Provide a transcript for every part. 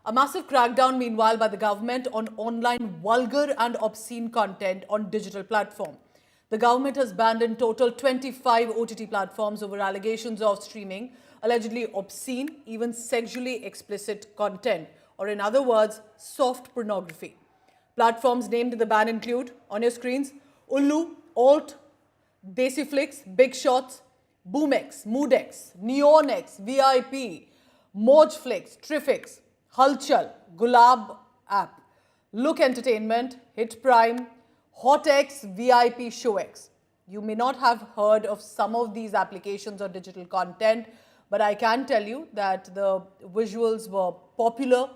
A massive crackdown, meanwhile, by the government on online vulgar and obscene content on digital platform. The government has banned in total 25 OTT platforms over allegations of streaming allegedly obscene, even sexually explicit content, or in other words, soft pornography. Platforms named in the ban include, on your screens, Ullu, Alt, Desi Flix, Big Shots, Boomx, Moodex, Neonex, VIP, Mojflix, Trifix, Halchal, Gulab app, Look Entertainment, Hit Prime, HotX, VIP, ShowX. You may not have heard of some of these applications or digital content, but I can tell you that the visuals were popular,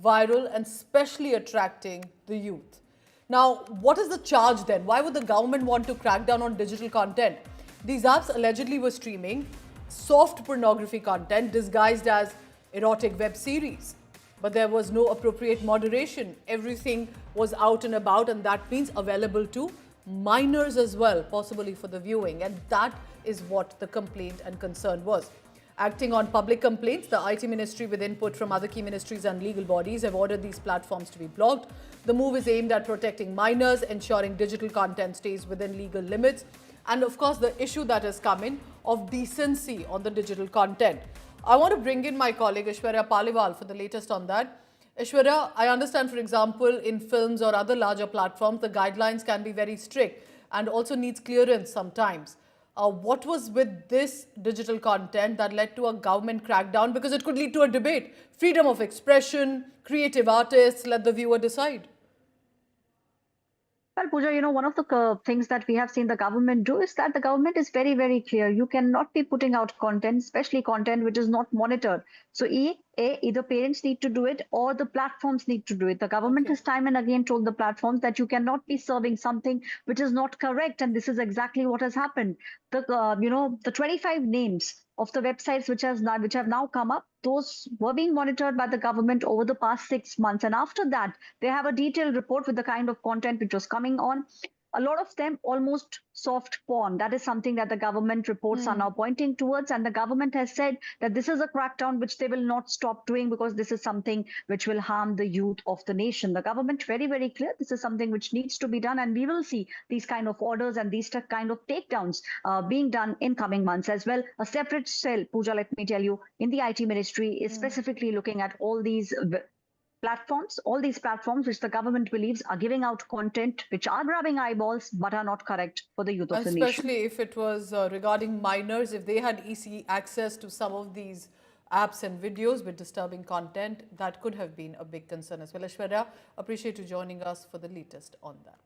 viral, and especially attracting the youth. Now, what is the charge then? Why would the government want to crack down on digital content? These apps allegedly were streaming soft pornography content disguised as erotic web series. But there was no appropriate moderation. Everything was out and about, and that means available to minors as well, possibly for the viewing. And that is what the complaint and concern was. Acting on public complaints, the IT ministry, with input from other key ministries and legal bodies, have ordered these platforms to be blocked. The move is aimed at protecting minors, ensuring digital content stays within legal limits, and of course the issue that has come in of decency on the digital content. I want to bring in my colleague Aishwarya Paliwal for the latest on that. Aishwarya, I understand, for example, in films or other larger platforms, the guidelines can be very strict and also needs clearance sometimes. What was with this digital content that led to a government crackdown? Because it could lead to a debate. Freedom of expression, creative artists, let the viewer decide. Well, Pooja, one of the things that we have seen the government do is that the government is very, very clear. You cannot be putting out content, especially content which is not monitored. So either parents need to do it or the platforms need to do it. The government has time and again told the platforms that you cannot be serving something which is not correct. And this is exactly what has happened. The 25 names of the websites which have now come up, those were being monitored by the government over the past 6 months. And after that, they have a detailed report with the kind of content which was coming on. A lot of them almost soft porn. That is something that the government reports are now pointing towards. And the government has said that this is a crackdown which they will not stop doing because this is something which will harm the youth of the nation. The government very, very clear. This is something which needs to be done. And we will see these kind of orders and these kind of takedowns being done in coming months as well. A separate cell, Pooja, let me tell you, in the IT ministry is specifically looking at all these all these platforms which the government believes are giving out content which are grabbing eyeballs but are not correct for the youth of the nation. Especially if it was regarding minors, if they had easy access to some of these apps and videos with disturbing content, that could have been a big concern as well. Aishwarya, appreciate you joining us for the latest on that.